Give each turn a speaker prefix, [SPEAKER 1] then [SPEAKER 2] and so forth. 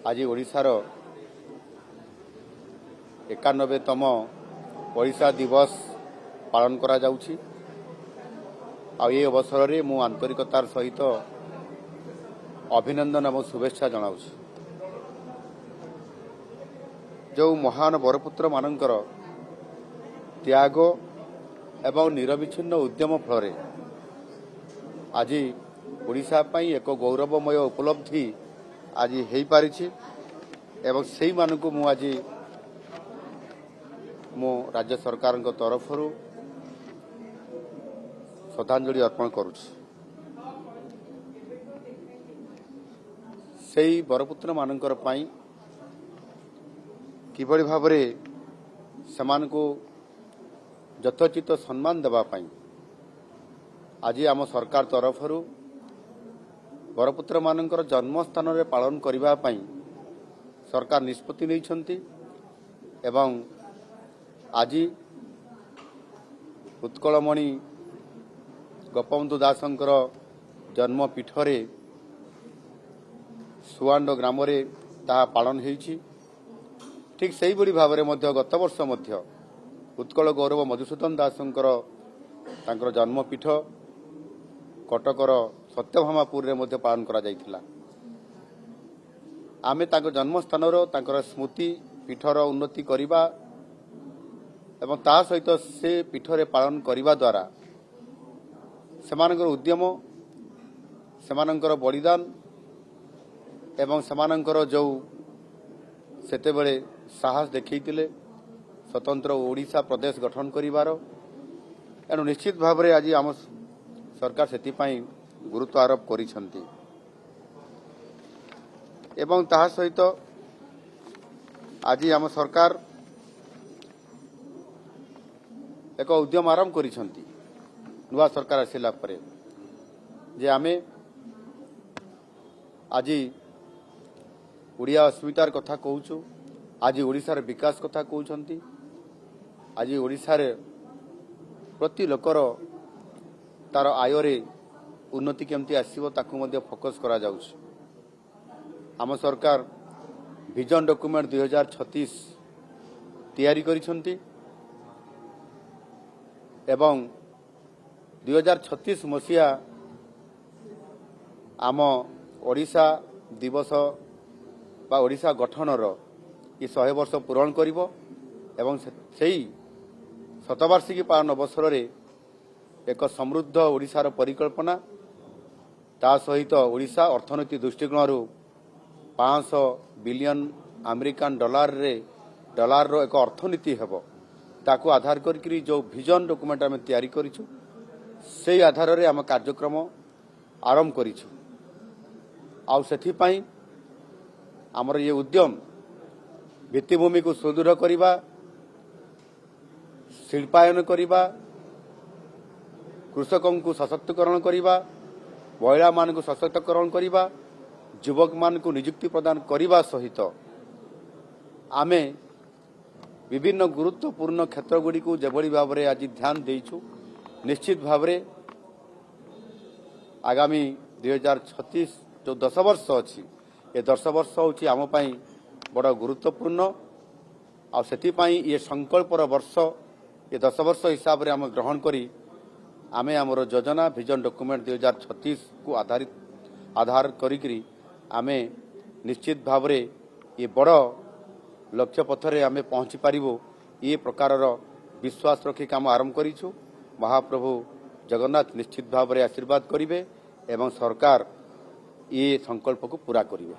[SPEAKER 1] आज ओडिशार 91तम ओडिशा दिवस पालन करा जाउछि। आ ये अवसर में मु आंतरिकतार सहित अभिनंदन और शुभेच्छा जनाउछि। जो महान बरपुत्र मानकर त्याग एवं निरविच्छिन्न उद्यम फल आज ओडिशा पई एक गौरवमय उपलब्धि आज हो पारिछि एवं सेही मानकु मु आज मो राज्य सरकार तरफ श्रद्धांजलि अर्पण करुछि। सेही बरपुत्र मानकर पई किभଳି भाबरे सेमानकु यथोचित सम्मान देबा पई आज आम सरकार तरफ बरपुत्र मानकर जन्मस्थान रे पालन करिबा पई सरकार निष्पत्ति नैछंती एवं आज उत्कलमणि गोपबंधु दासंकर जन्मपीठरे सुआंड ग्राम रे ताहा पालन होईछि। ठीक सेही बड़ी भाबरे मध्य गत वर्ष मध्य उत्कल गौरव मधुसूदन दासंकर तांकर जन्मपीठ कटकर सत्यभामापुर रे मध्य पालन करा जायथिला। आमे तांकर जन्मस्थान तांकर स्मृति पीठर उन्नति करिबा एवं ता सहित से पीठरे पालन करिबा द्वारा सेमानकर उद्यम सेमानकर बलिदान एवं सेमानकर जो सेते बेले साहस देखैतिले स्वतंत्र ओडिशा प्रदेश गठन करिवार एनु निश्चित भाव में आज आम सरकार सेति पई गुरुत्व आरोप करिसंती एवं ताहा सहित आज आम सरकार एक उद्यम आरंभ करिसंती नुआ सरकार आसिला परे जे आमे आज ओडिया अस्मितार कथा कहूछु। आज ओडिशार विकास कथा कहउछंती। आज ओडिशार प्रति लोकर तार आयरे उन्नति केमती आसीबो ताकू मध्ये फोकस करा जाउछ। आम सरकार विजन डॉक्यूमेंट 2036 तैयारी करिसंती एवं 2036 मसिया आम ओडिशा दिवस बा ओडिशा गठनर ये 100 वर्ष पूरण करिवो एवं सेही शतवार्षिकी पालन अवसर रे एक समृद्ध ओडिशार परिकल्पना ता सहित ओडिशा अर्थनीति दृष्टिकोण 500 बिलियन अमेरिकन डॉलर रो एक अर्थनीति हेबो ताकू आधार करी जो विजन डॉक्यूमेंट आम तैयारी करिछु से आधार रे आम कार्यक्रम आरंभ करिछु। आउ सेथि पई आमर ये उद्यम भित्तिभूमि को सुदृढ़ करिबा शिल्पायन करिबा कृषकों को सशक्तिकरण करिबा महिला मान को सशक्तिकरण करिबा युवक मान को नियुक्ति प्रदान करिबा सहित आमे विभिन्न गुरुत्वपूर्ण क्षेत्र गुडी को जेभଳି भाबरे आज ध्यान देइछु निश्चित भाबरे आगामी 2036 जो 10 वर्ष अछि ये 10 वर्ष होछि आम पई बड़ गुरुत्वपूर्ण आ सेति पई ये संकल्पर वर्ष ये 10 वर्ष हिसाब रे हम ग्रहण करी आमे हमर योजना विजन डॉक्यूमेंट 2036 को आधार करी आमे निश्चित भाबरे ये बड़ लक्ष्य पथरे आमे पहुंची पारिबो ये प्रकारर विश्वास रखी काम आरंभ करिछु। महाप्रभु जगन्नाथ निश्चित भाव में आशीर्वाद करिवे एवं सरकार ये संकल्प को पूरा करिवे।